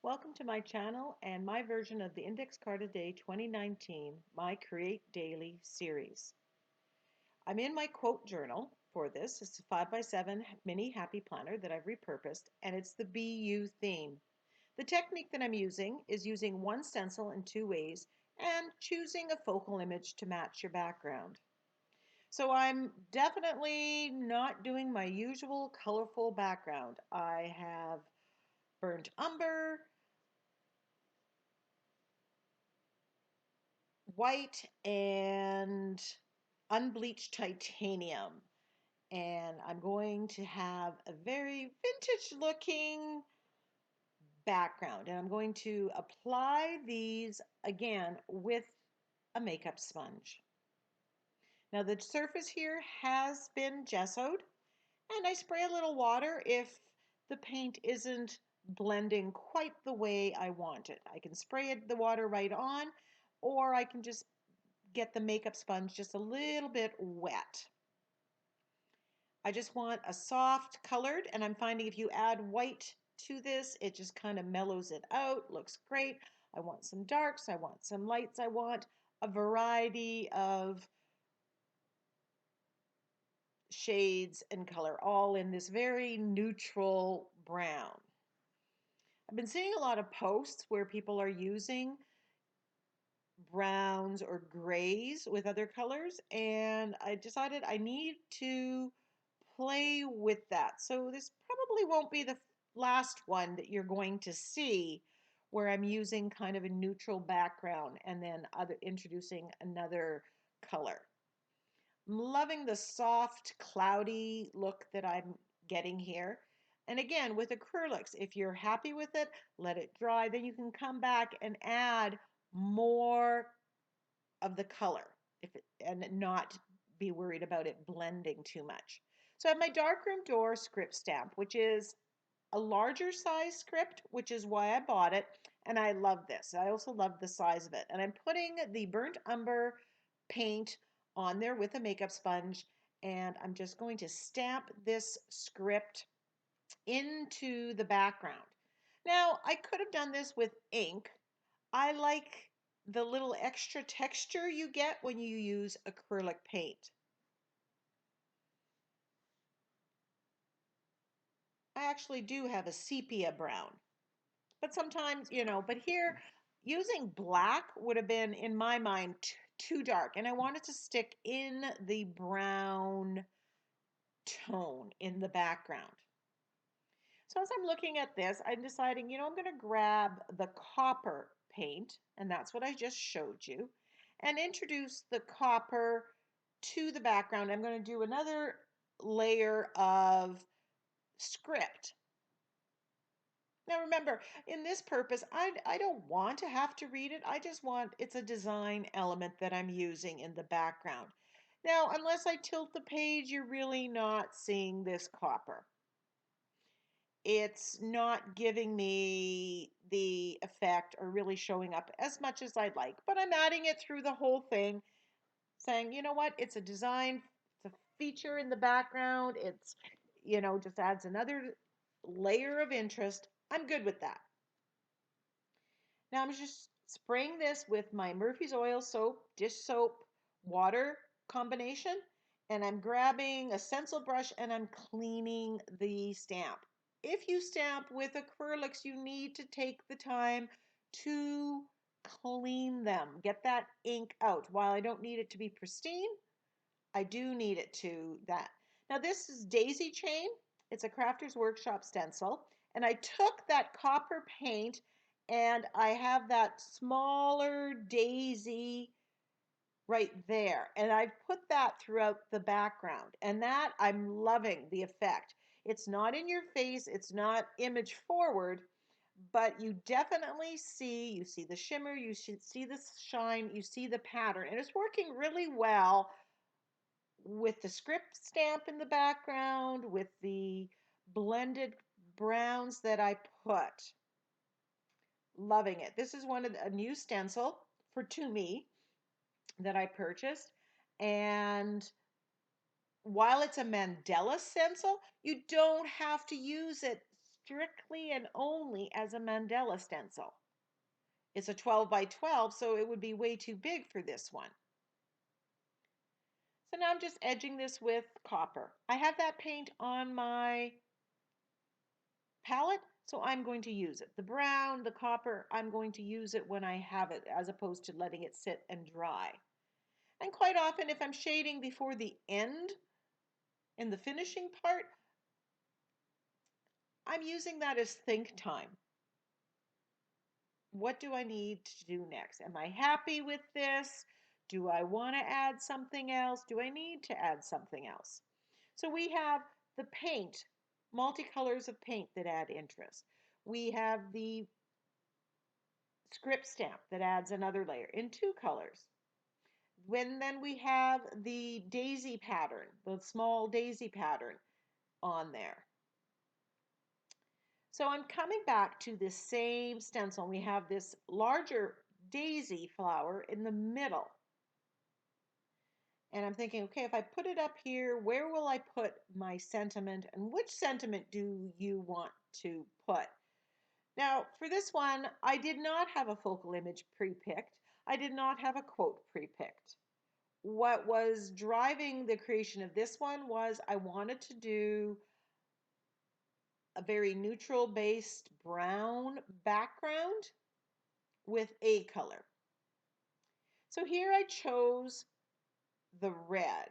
Welcome to my channel and my version of the Index Card a Day 2019, my Create Daily series. I'm in my quote journal for this. It's a 5x7 mini happy planner that I've repurposed, and it's the Be You theme. The technique that I'm using is using one stencil in two ways and choosing a focal image to match your background. So I'm definitely not doing my usual colorful background. I have burnt umber, white, and unbleached titanium. And I'm going to have a very vintage looking background. And I'm going to apply these again with a makeup sponge. Now the surface here has been gessoed, and I spray a little water if the paint isn't blending quite the way I want it. I can spray the water right on, or I can just get the makeup sponge just a little bit wet. I just want a soft colored, and I'm finding if you add white to this, it just kind of mellows it out, looks great. I want some darks, I want some lights, I want a variety of shades and color, all in this very neutral brown. I've been seeing a lot of posts where people are using browns or grays with other colors, and I decided I need to play with that. So this probably won't be the last one that you're going to see where I'm using kind of a neutral background and then introducing another color. I'm loving the soft, cloudy look that I'm getting here. And again, with acrylics, if you're happy with it, let it dry. Then you can come back and add more of the color and not be worried about it blending too much. So I have my darkroom door script stamp, which is a larger size script, which is why I bought it. And I love this. I also love the size of it. And I'm putting the burnt umber paint on there with a makeup sponge. And I'm just going to stamp this script into the background. Now, I could have done this with ink. I like the little extra texture you get when you use acrylic paint. I actually do have a sepia brown, but sometimes, but here using black would have been, in my mind, too dark, and I wanted to stick in the brown tone in the background. So as I'm looking at this, I'm deciding, I'm going to grab the copper paint, and that's what I just showed you, and introduce the copper to the background. I'm going to do another layer of script. Now remember, in this purpose, I don't want to have to read it. I just want, it's a design element that I'm using in the background. Now, unless I tilt the page, you're really not seeing this copper. It's not giving me the effect or really showing up as much as I'd like, but I'm adding it through the whole thing, saying, you know what, it's a design, it's a feature in the background, it's, just adds another layer of interest. I'm good with that. Now I'm just spraying this with my Murphy's Oil soap, dish soap, water combination, and I'm grabbing a stencil brush and I'm cleaning the stamp. If you stamp with acrylics, you need to take the time to clean them, get that ink out. While I don't need it to be pristine, I do need it to that. Now this is daisy chain. It's a Crafter's Workshop stencil. And I took that copper paint and I have that smaller daisy right there. And I've put that throughout the background. And that, I'm loving the effect. It's not in your face, it's not image forward, but you definitely you see the shimmer, you see the shine, you see the pattern. And it's working really well with the script stamp in the background, with the blended browns that I put. Loving it. This is a new stencil to me that I purchased. And while it's a Mandela stencil, you don't have to use it strictly and only as a mandala stencil. It's a 12 by 12, so it would be way too big for this one. So now I'm just edging this with copper. I have that paint on my palette, so I'm going to use it. The brown, the copper, I'm going to use it when I have it as opposed to letting it sit and dry. And quite often if I'm shading before the end in the finishing part, I'm using that as think time. What do I need to do next? Am I happy with this? Do I want to add something else? Do I need to add something else? So we have the paint, multicolors of paint that add interest. We have the script stamp that adds another layer in two colors. Then we have the daisy pattern, the small daisy pattern on there. So I'm coming back to this same stencil. We have this larger daisy flower in the middle. And I'm thinking, okay, if I put it up here, where will I put my sentiment and which sentiment do you want to put? Now, for this one, I did not have a focal image pre-picked. I did not have a quote pre-picked. What was driving the creation of this one was I wanted to do a very neutral based brown background with a color. So here I chose the red.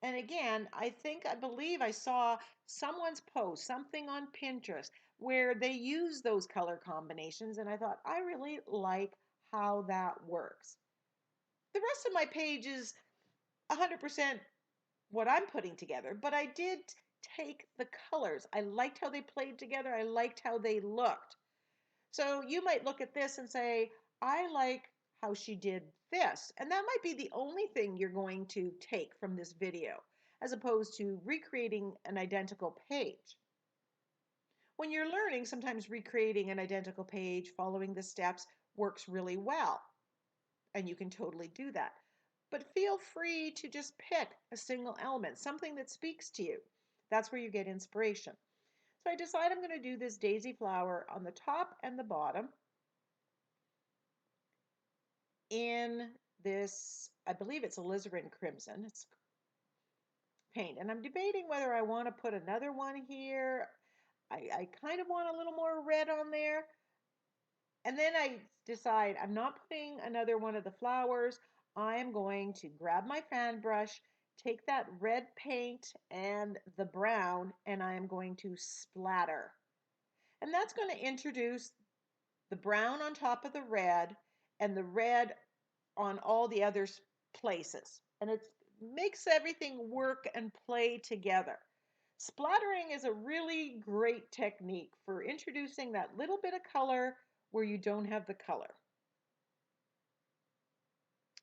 And again, I believe I saw someone's post, something on Pinterest, where they use those color combinations. And I thought, I really like how that works. The rest of my page is 100% what I'm putting together, but I did take the colors. I liked how they played together. I liked how they looked. So you might look at this and say, I like how she did this. And that might be the only thing you're going to take from this video, as opposed to recreating an identical page. When you're learning, sometimes recreating an identical page, following the steps, works really well. And you can totally do that. But feel free to just pick a single element, something that speaks to you. That's where you get inspiration. So I decide I'm going to do this daisy flower on the top and the bottom in this, I believe it's alizarin crimson. It's paint. And I'm debating whether I want to put another one here. I kind of want a little more red on there. And then I decide I'm not putting another one of the flowers. I am going to grab my fan brush, take that red paint and the brown, and I am going to splatter. And that's going to introduce the brown on top of the red and the red on all the other places. And it makes everything work and play together. Splattering is a really great technique for introducing that little bit of color where you don't have the color.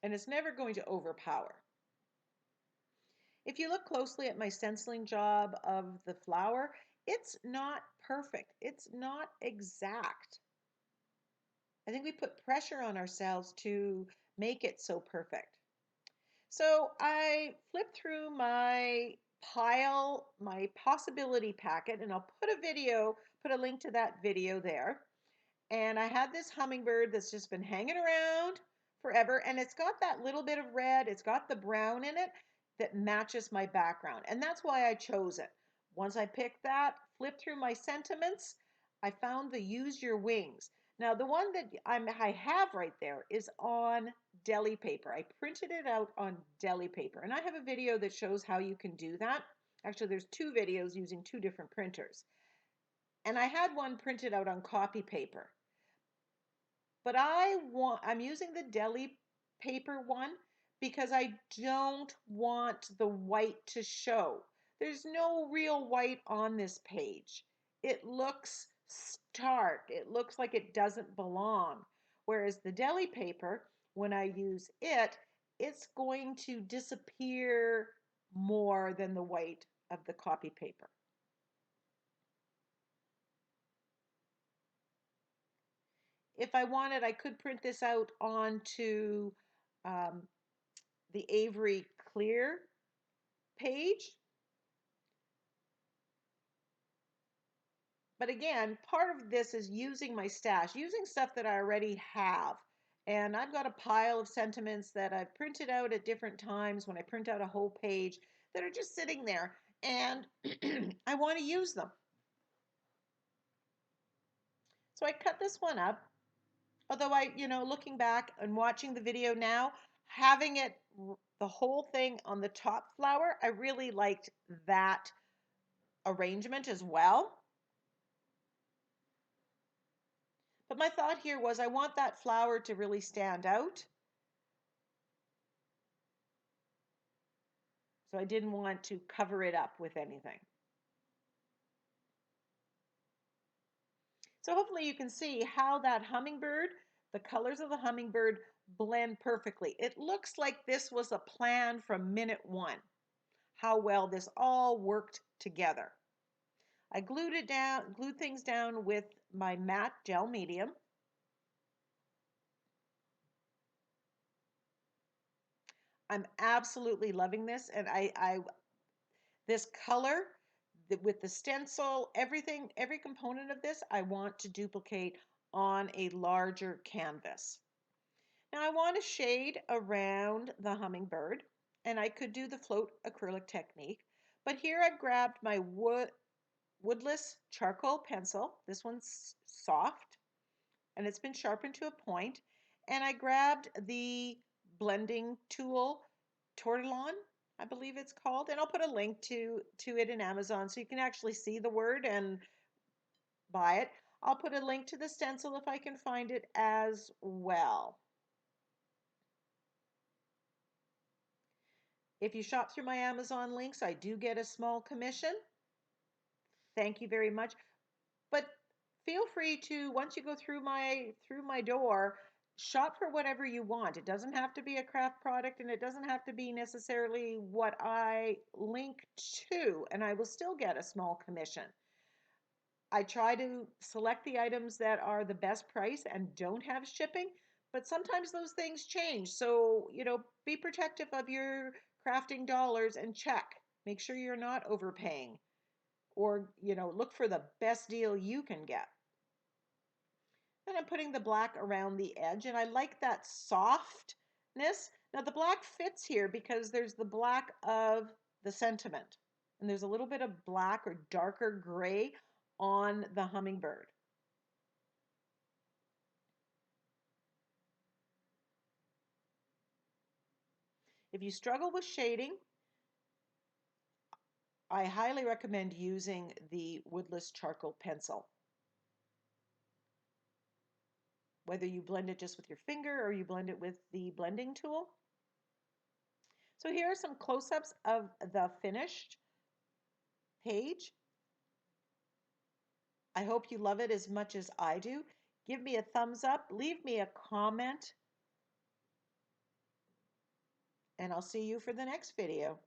And it's never going to overpower. If you look closely at my stenciling job of the flower, it's not perfect. It's not exact. I think we put pressure on ourselves to make it so perfect. So I flipped through my pile, my possibility packet, and I'll put a link to that video there. And I had this hummingbird that's just been hanging around forever, and it's got that little bit of red, it's got the brown in it that matches my background. And that's why I chose it. Once I picked that, flipped through my sentiments, I found the use your wings. Now the one that I have right there is on deli paper. I printed it out on deli paper, and I have a video that shows how you can do that. Actually, there's two videos using two different printers. And I had one printed out on copy paper. But I'm using the deli paper one because I don't want the white to show. There's no real white on this page. It looks stark. It looks like it doesn't belong. Whereas the deli paper, when I use it, it's going to disappear more than the white of the copy paper. If I wanted, I could print this out onto um, the Avery Clear page. But again, part of this is using my stash, using stuff that I already have. And I've got a pile of sentiments that I've printed out at different times when I print out a whole page that are just sitting there. And I want to use them. So I cut this one up. Although looking back and watching the video now, having it the whole thing on the top flower, I really liked that arrangement as well. But my thought here was I want that flower to really stand out. So I didn't want to cover it up with anything. So hopefully you can see how that hummingbird, the colors of the hummingbird blend perfectly. It looks like this was a plan from minute one, how well this all worked together. I glued things down with my matte gel medium. I'm absolutely loving this, and this color with the stencil, everything, every component of this, I want to duplicate on a larger canvas. Now I want to shade around the hummingbird, and I could do the float acrylic technique, but here I've grabbed my woodless charcoal pencil. This one's soft, and it's been sharpened to a point. And I grabbed the blending tool, Tortillon, I believe it's called, and I'll put a link to it in Amazon so you can actually see the word and buy it. I'll put a link to the stencil if I can find it as well. If you shop through my Amazon links, I do get a small commission. Thank you very much. But feel free to, once you go through my door, shop for whatever you want. It doesn't have to be a craft product, and it doesn't have to be necessarily what I link to, and I will still get a small commission. I try to select the items that are the best price and don't have shipping, but sometimes those things change. So, be protective of your crafting dollars and check. Make sure you're not overpaying, or, look for the best deal you can get. And I'm putting the black around the edge, and I like that softness. Now the black fits here because there's the black of the sentiment, and there's a little bit of black or darker gray on the hummingbird. If you struggle with shading, I highly recommend using the woodless charcoal pencil. Whether you blend it just with your finger or you blend it with the blending tool. So here are some close-ups of the finished page. I hope you love it as much as I do. Give me a thumbs up, leave me a comment, and I'll see you for the next video.